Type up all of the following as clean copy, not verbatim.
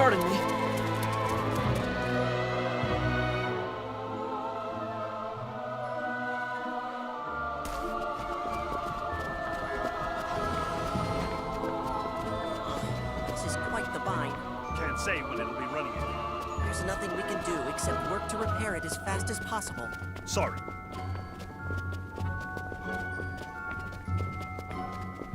pardon me. This is quite the bind. Can't say when it'll be running again. There's nothing we can do except work to repair it as fast as possible. Sorry.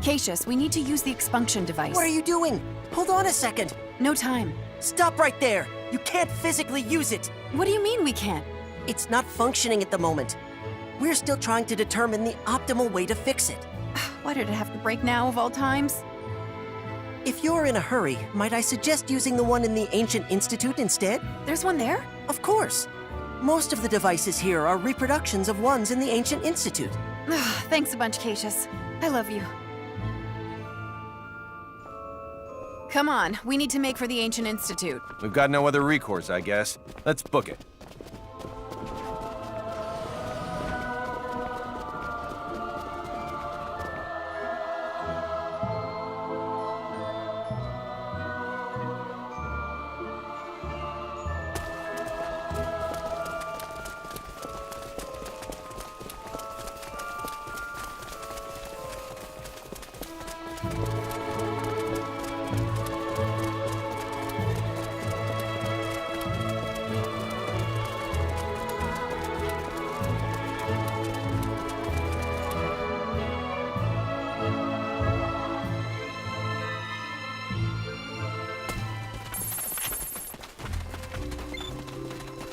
Cassius, we need to use the expunction device. What are you doing? Hold on a second. No time. Stop right there. You can't physically use it. What do you mean we can't? It's not functioning at the moment. We're still trying to determine the optimal way to fix it. Why did it have to break now of all times? If you're in a hurry, might I suggest using the one in the Ancient Institute instead? There's one there? Of course. Most of the devices here are reproductions of ones in the Ancient Institute. Thanks a bunch, Cassius. I love you. Come on, we need to make for the Ancient Institute. We've got no other recourse, I guess. Let's book it.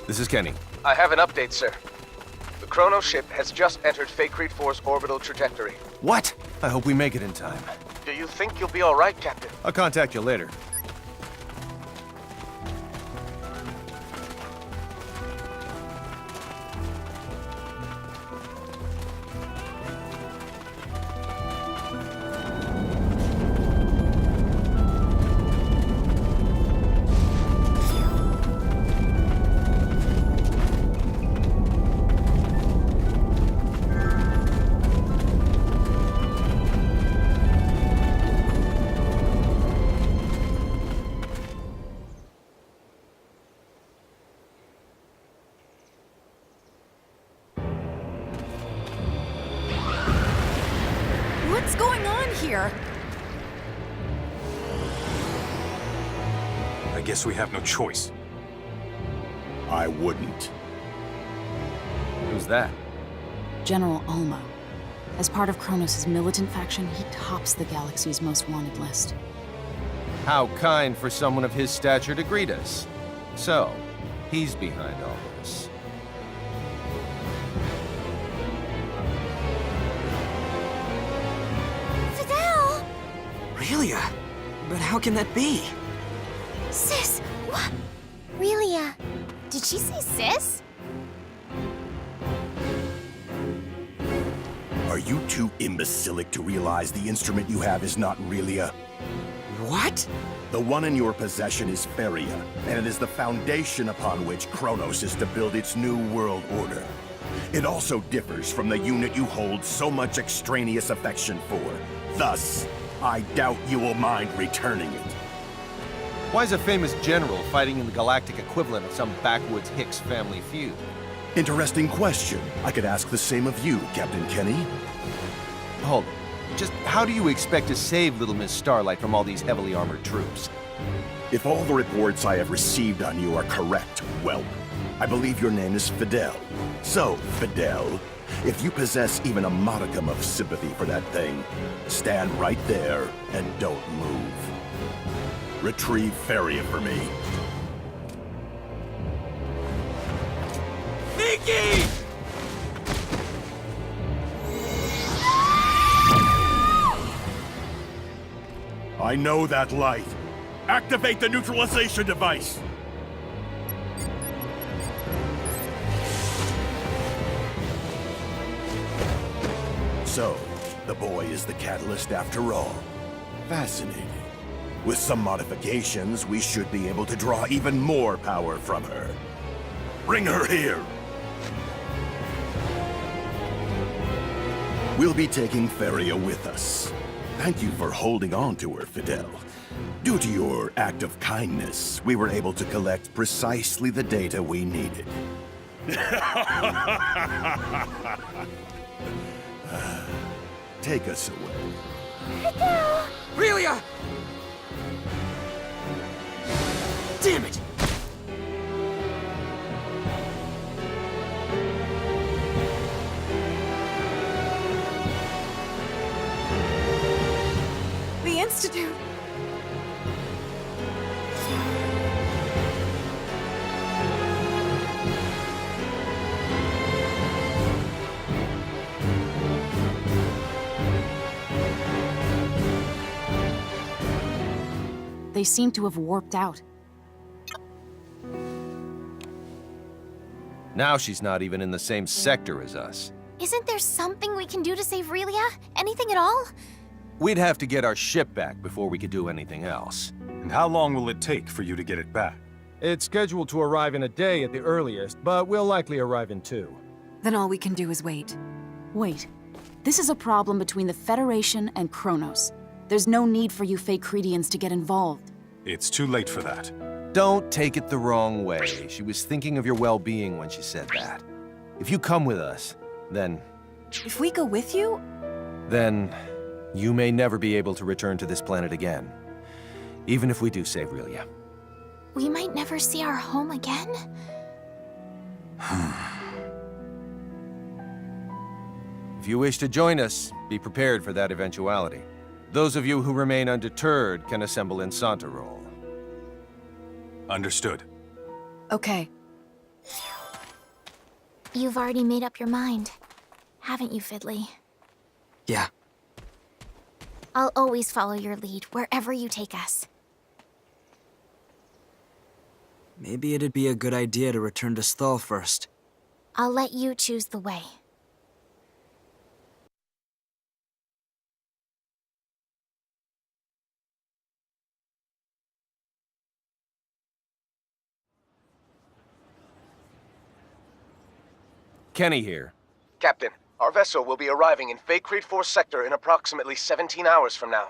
This is Kenny. I have an update, sir. The Chrono ship has just entered Fakrit 4's orbital trajectory. What? I hope we make it in time. Do you think you'll be all right, Captain? I'll contact you later. What's going on here? I guess we have no choice. I wouldn't. Who's that? General Alma. As part of Kronos' militant faction, he tops the galaxy's most wanted list. How kind for someone of his stature to greet us. So, he's behind all this. Fidel! Relia? But how can that be? Sis, what? Relia. Did she say sis? Are you too imbecilic to realize the instrument you have is not Relia? What? The one in your possession is Feria, and it is the foundation upon which Kronos is to build its new world order. It also differs from the unit you hold so much extraneous affection for. Thus, I doubt you will mind returning it. Why is a famous general fighting in the galactic equivalent of some backwoods Hicks family feud? Interesting question. I could ask the same of you, Captain Kenny. Hold it. Just how do you expect to save Little Miss Starlight from all these heavily armored troops? If all the reports I have received on you are correct, well, I believe your name is Fidel. So, Fidel, if you possess even a modicum of sympathy for that thing, stand right there and don't move. Retrieve Feria for me. Nikki! I know that light. Activate the neutralization device! So, the boy is the catalyst after all. Fascinating. With some modifications, we should be able to draw even more power from her. Bring her here! We'll be taking Feria with us. Thank you for holding on to her, Fidel. Due to your act of kindness, we were able to collect precisely the data we needed. Take us away. Relia! Damn it! The Institute! They seem to have warped out. Now she's not even in the same sector as us. Isn't there something we can do to save Relia? Anything at all? We'd have to get our ship back before we could do anything else. And how long will it take for you to get it back? It's scheduled to arrive in a day at the earliest, but we'll likely arrive in 2. Then all we can do is wait. Wait. This is a problem between the Federation and Kronos. There's no need for you Fakredians to get involved. It's too late for that. Don't take it the wrong way. She was thinking of your well-being when she said that. If you come with us, then If we go with you? Then you may never be able to return to this planet again. Even if we do save Relia. We might never see our home again? If you wish to join us, be prepared for that eventuality. Those of you who remain undeterred can assemble in Santarol. Understood. Okay. You've already made up your mind, haven't you, Fiddly? Yeah. I'll always follow your lead, wherever you take us. Maybe it'd be a good idea to return to Sthal first. I'll let you choose the way. Kenny here. Captain, our vessel will be arriving in Faithlessness 4 sector in approximately 17 hours from now.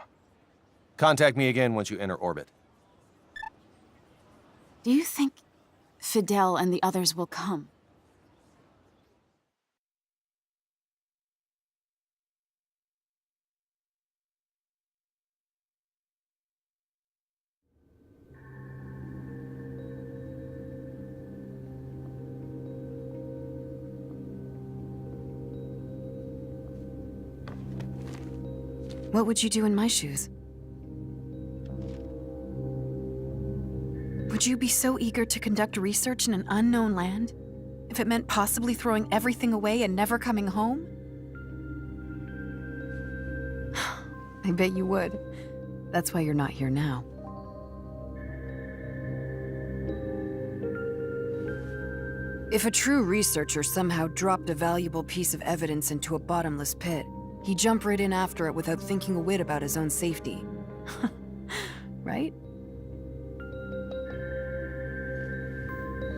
Contact me again once you enter orbit. Do you think Fidel and the others will come? What would you do in my shoes? Would you be so eager to conduct research in an unknown land? If it meant possibly throwing everything away and never coming home? I bet you would. That's why you're not here now. If a true researcher somehow dropped a valuable piece of evidence into a bottomless pit, he'd jump right in after it without thinking a whit about his own safety. Right?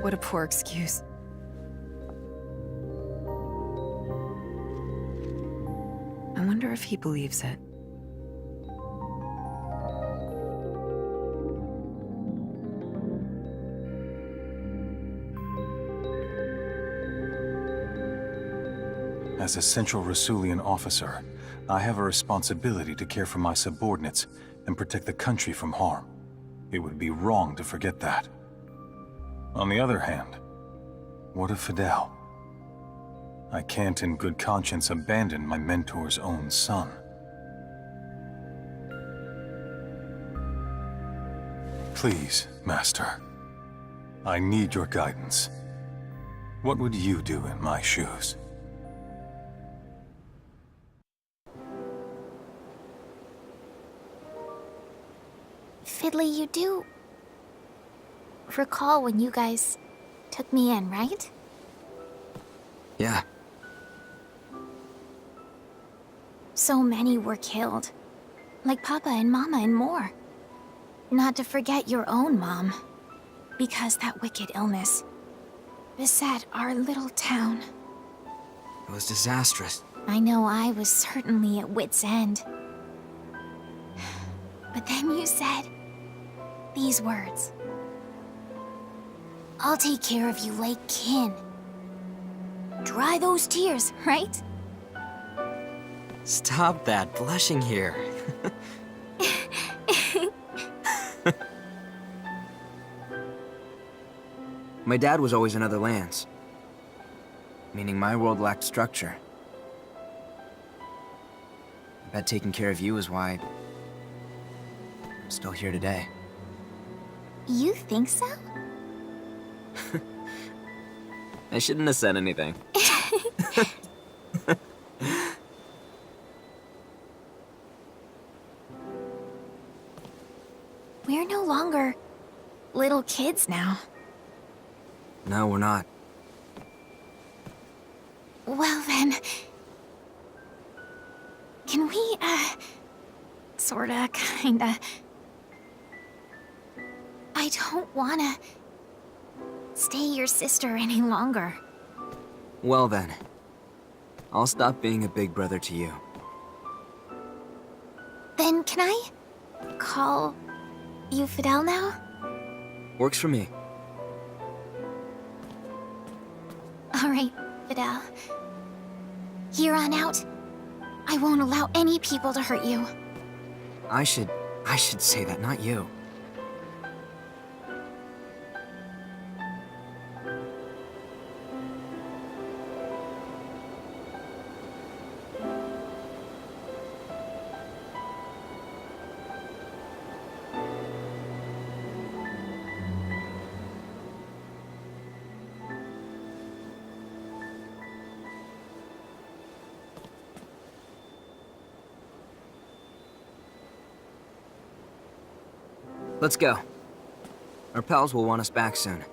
What a poor excuse. I wonder if he believes it. As a Central Rasulian officer, I have a responsibility to care for my subordinates and protect the country from harm. It would be wrong to forget that. On the other hand, what of Fidel? I can't in good conscience abandon my mentor's own son. Please, Master. I need your guidance. What would you do in my shoes? Fiddly, you do recall when you guys took me in, right? Yeah. So many were killed. Like Papa and Mama and more. Not to forget your own mom. Because that wicked illness beset our little town. It was disastrous. I know I was certainly at wit's end. But then you said, these words. I'll take care of you like kin. Dry those tears, right? Stop that, blushing here. My dad was always in other lands, meaning my world lacked structure. I bet taking care of you is why I'm still here today. You think so? I shouldn't have said anything. We're no longer little kids now. No, we're not. Well then, can we, sorta, kinda... I don't wanna stay your sister any longer. Well then, I'll stop being a big brother to you. Then can I call you Fidel now? Works for me. Alright, Fidel. Here on out, I won't allow any people to hurt you. I should say that, not you. Let's go. Our pals will want us back soon.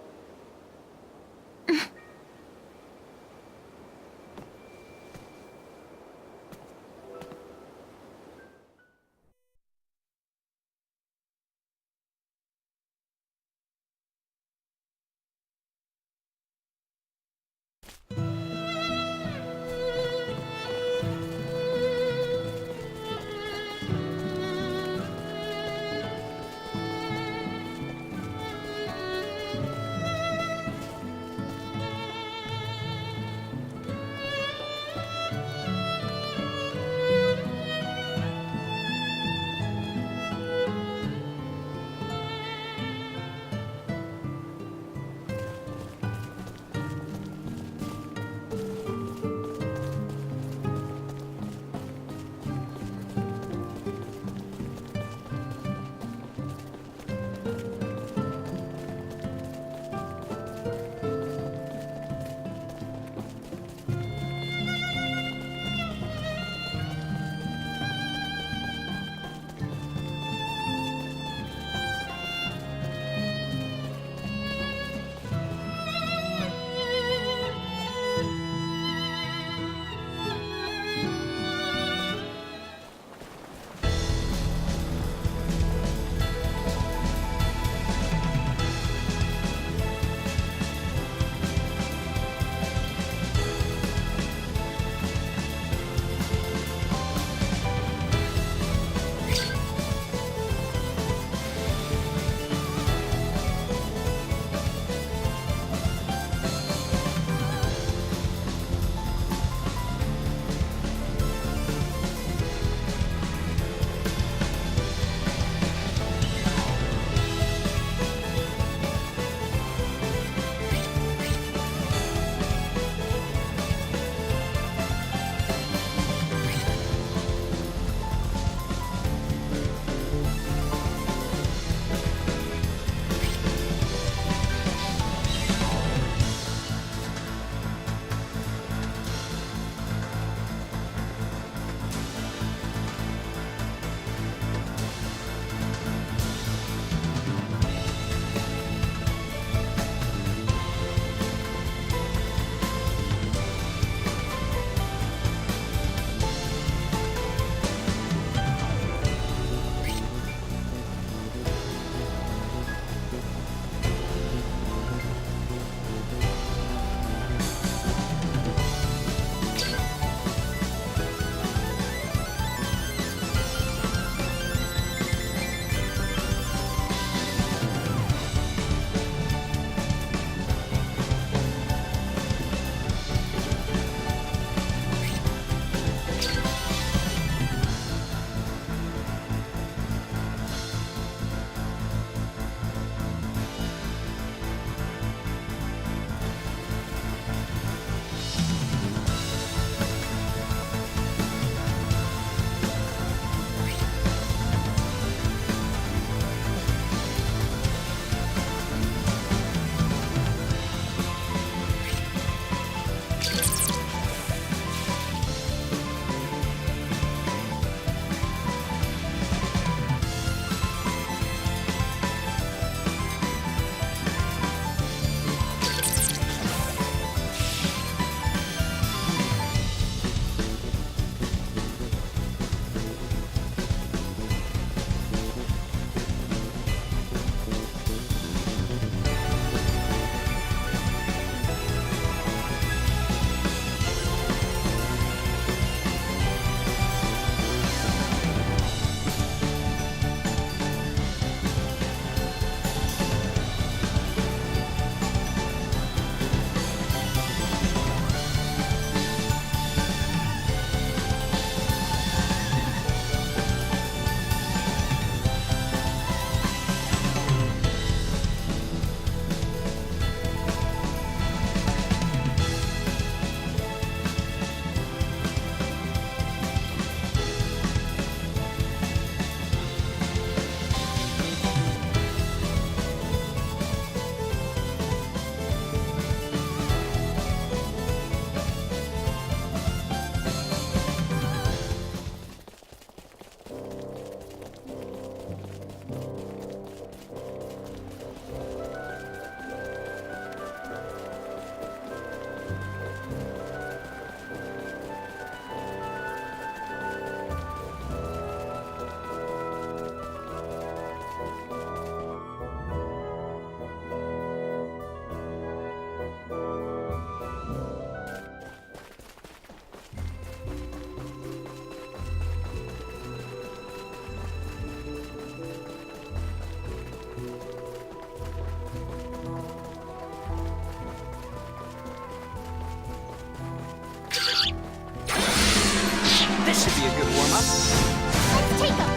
This should be a good warm-up. Let's take him!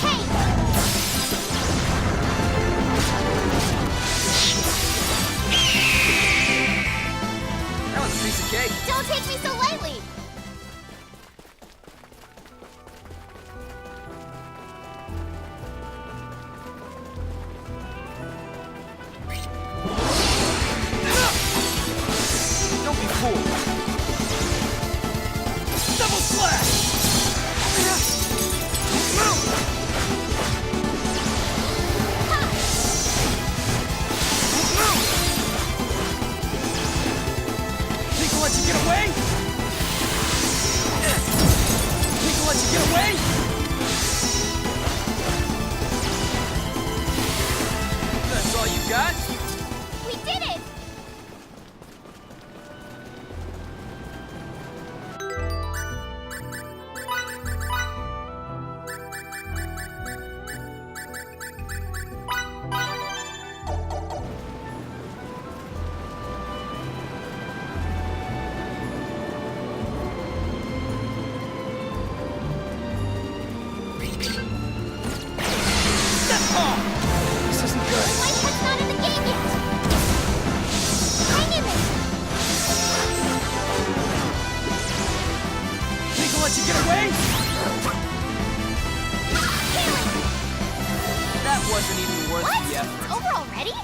Hey! That was a piece of cake. Don't take me so lightly! Don't be fooled. Double slash! Think I'll let you get away? Think I'll let you get away? That's all you got? We did it! This isn't good. Whitehead's not in the game yet! Hang in there! Think I'll let you get away? That wasn't even worth What? the effort. It's over already?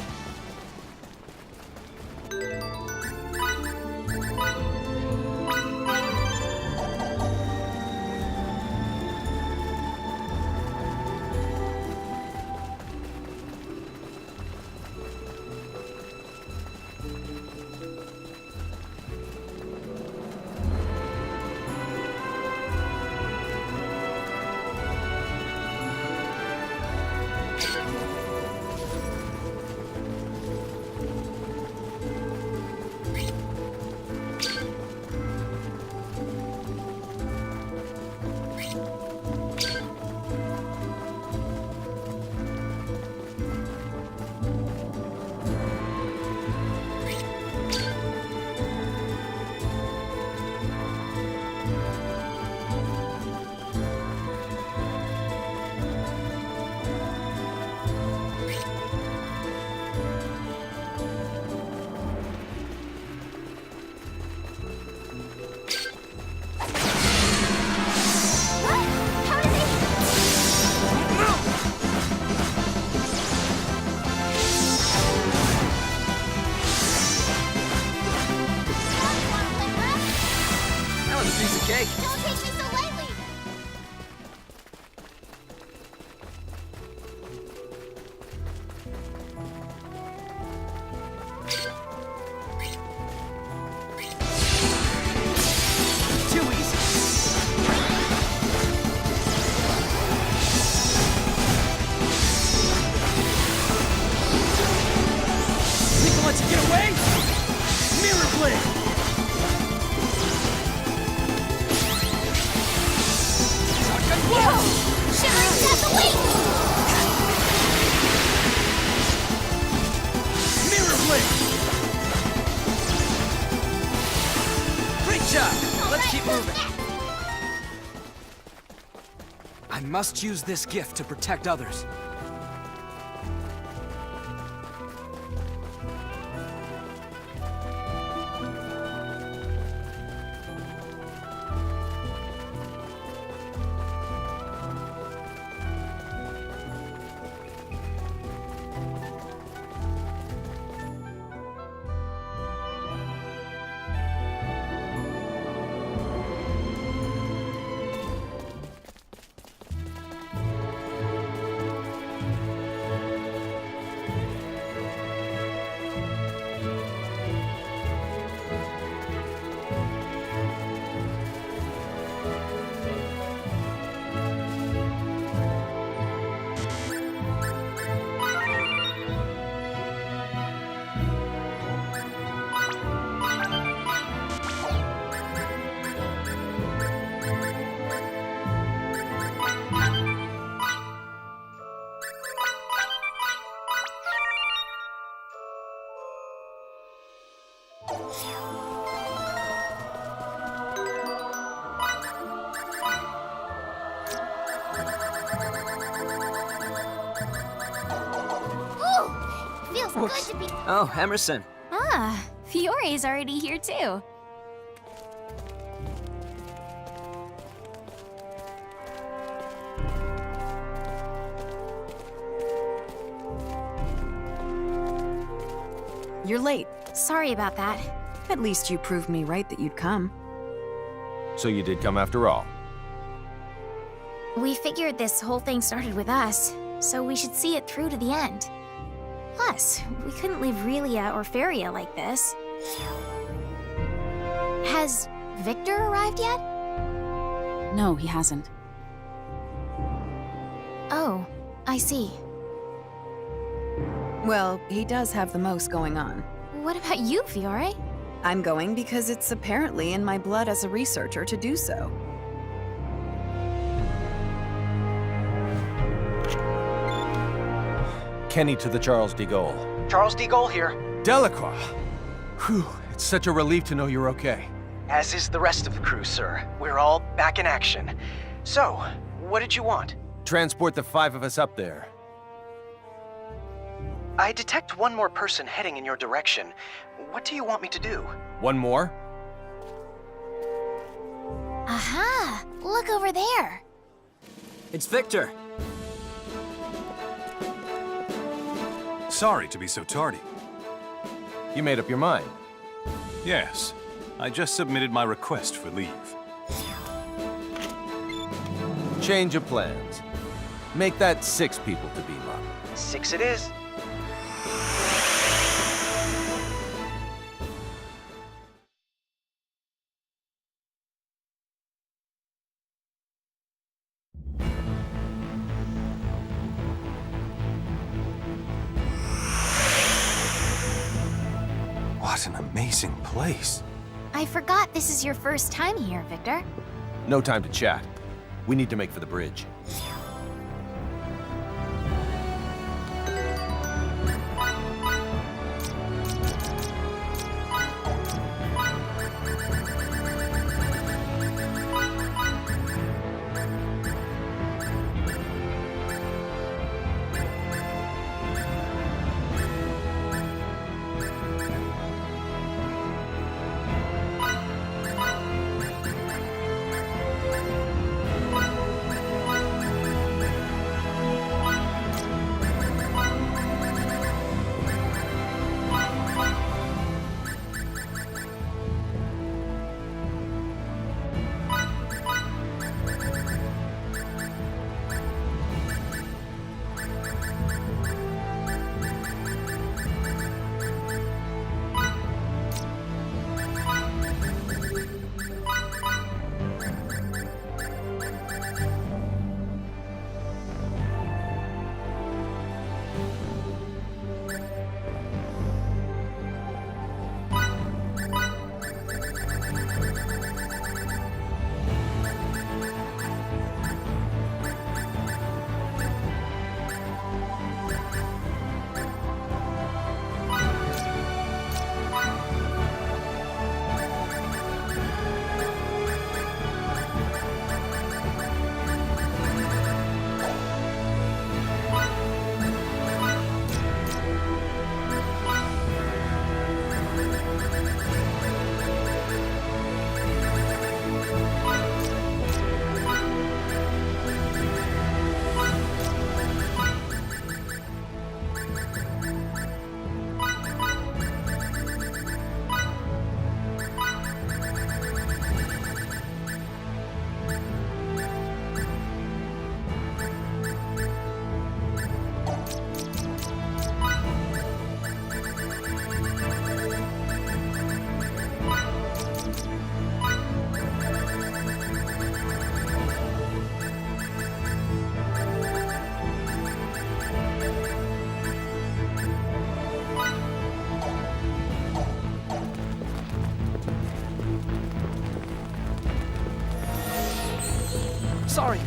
What? How did they... That was a piece of cake. Don't take me so lightly! Too easy. Think I'll let you get away? Mirror blade! Shotgun blow! Shivering death awaits! Mirror blade! Great job! Let's keep moving. I must use this gift to protect others. Whoops. Good to be. Oh, Emerson. Ah, Fiore's already here too. You're late. Sorry about that. At least you proved me right that you'd come. So you did come after all. We figured this whole thing started with us, so we should see it through to the end. Plus, we couldn't leave Relia or Feria like this. Has Victor arrived yet? No, he hasn't. Oh, I see. Well, he does have the most going on. What about you, Fiore? I'm going because it's apparently in my blood as a researcher to do so. Kenny to the Charles de Gaulle. Charles de Gaulle here, Delacroix! Whew, it's such a relief to know you're okay. as is the rest of the crew, sir. We're all back in action. So, what did you want? Transport the 5 of us up there. I detect one more person heading in your direction. What do you want me to do? One more? Aha! Look over there! It's Victor. Sorry to be so tardy. You made up your mind. Yes, I just submitted my request for leave. Change of plans. Make that 6 people to beam up. 6 it is. What an amazing place. I forgot this is your first time here, Victor. No time to chat. We need to make for the bridge. Sorry.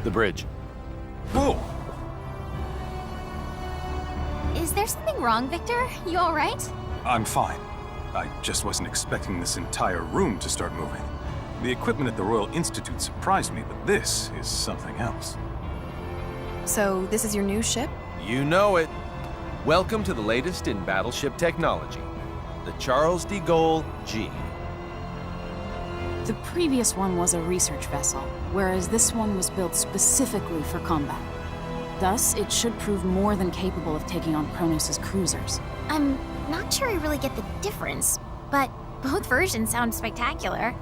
The bridge. Whoa! Is there something wrong, Victor? You alright? I'm fine. I just wasn't expecting this entire room to start moving. The equipment at the Royal Institute surprised me, but this is something else. So, this is your new ship? You know it. Welcome to the latest in battleship technology. The Charles de Gaulle G. The previous one was a research vessel, whereas this one was built specifically for combat. Thus, it should prove more than capable of taking on Kronos' cruisers. I'm not sure I really get the difference, but both versions sound spectacular.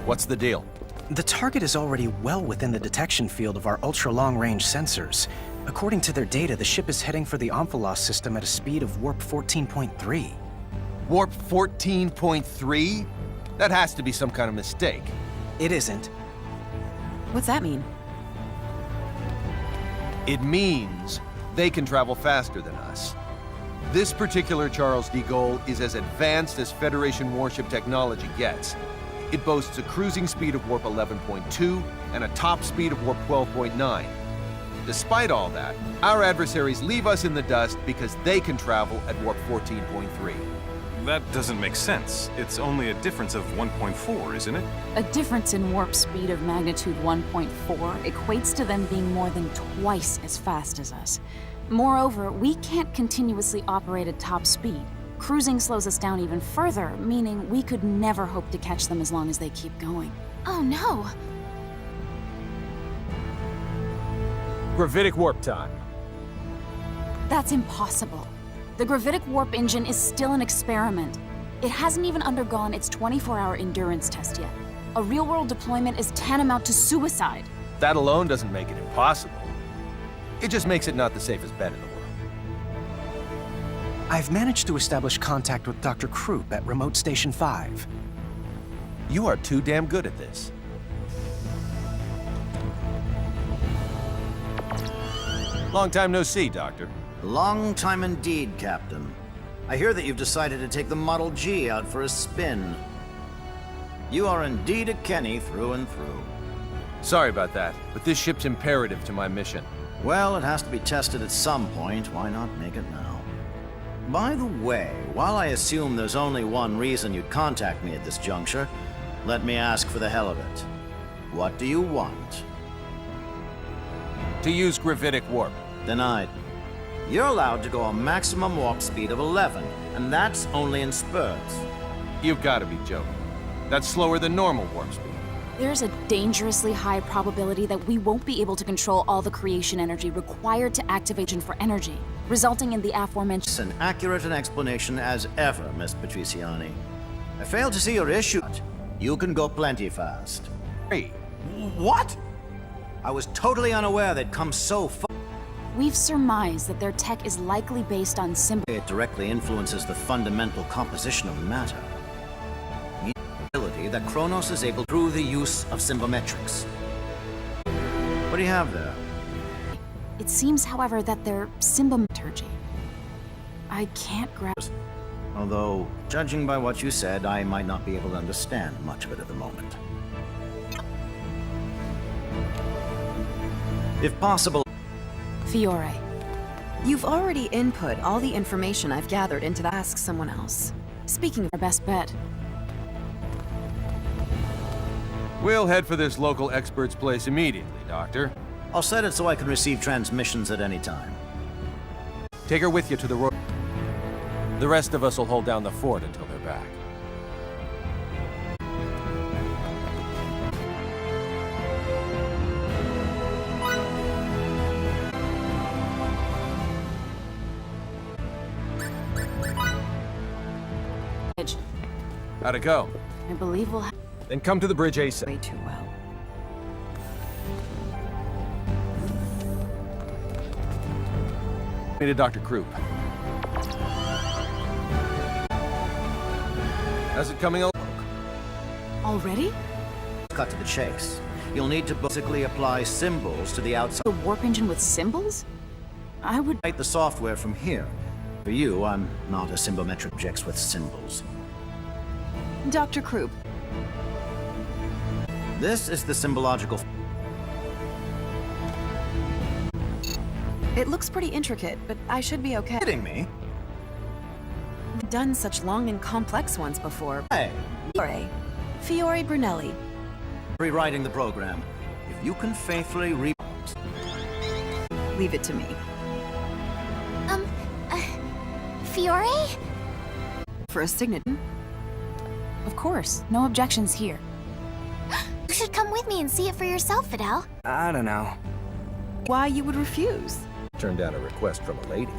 What's the deal? The target is already well within the detection field of our ultra-long-range sensors. According to their data, the ship is heading for the Omphalos system at a speed of warp 14.3. Warp 14.3? That has to be some kind of mistake. It isn't. What's that mean? It means they can travel faster than us. This particular Charles de Gaulle is as advanced as Federation warship technology gets. It boasts a cruising speed of warp 11.2 and a top speed of warp 12.9. Despite all that, our adversaries leave us in the dust because they can travel at warp 14.3. That doesn't make sense. It's only a difference of 1.4, isn't it? A difference in warp speed of magnitude 1.4 equates to them being more than twice as fast as us. Moreover, we can't continuously operate at top speed. Cruising slows us down even further, meaning we could never hope to catch them as long as they keep going. Oh no! Gravitic warp time. That's impossible. The gravitic warp engine is still an experiment. It hasn't even undergone its 24-hour endurance test yet. A real-world deployment is tantamount to suicide. That alone doesn't make it impossible. It just makes it not the safest bet in the world. I've managed to establish contact with Dr. Krupp at Remote Station 5. You are too damn good at this. Long time no see, Doctor. Long time indeed, Captain. I hear that you've decided to take the Model G out for a spin. You are indeed a Kenny through and through. Sorry about that, but this ship's imperative to my mission. Well, it has to be tested at some point. Why not make it now? By the way, while I assume there's only one reason you'd contact me at this juncture, let me ask for the hell of it. What do you want? To use gravitic warp. Denied. You're allowed to go a maximum warp speed of 11, and that's only in spurts. You've got to be joking. That's slower than normal warp speed. There's a dangerously high probability that we won't be able to control all the creation energy required to activation for energy, resulting in the aforementioned... It's an accurate an explanation as ever, Miss Patriciani. I fail to see your issue. You can go plenty fast. Hey, what? I was totally unaware they'd come so far. We've surmised that their tech is likely based on It directly influences the fundamental composition of matter. The ability that Kronos is able through the use of symbometrics. What do you have there? It seems, however, that they're symbometrgy. I can't grasp... Although, judging by what you said, I might not be able to understand much of it at the moment. If possible... Fiore. You've already input all the information I've gathered into the Ask Someone Else. Speaking of our best bet. We'll head for this local expert's place immediately, Doctor. I'll set it so I can receive transmissions at any time. Take her with you to the road. The rest of us will hold down the fort until they're back. How'd it go? I believe we'll have... Then come to the bridge ASAP. way too well. Me to Dr. Krupp. How's it coming along? Already? Cut to the chase. you'll need to basically apply symbols to the outside. A warp engine with symbols? I would Write the software from here. For you, I'm not a symbometric objects with symbols. Dr. Krupp. This is the symbological. It looks pretty intricate, but I should be okay. Kidding me? I've done such long and complex ones before. Hey, Fiore Brunelli. rewriting the program. If you can faithfully Leave it to me. Fiore? For a signature? Of course, no objections here. You should come with me and see it for yourself, Fidel. I don't know. Why you would refuse? Turned down a request from a lady.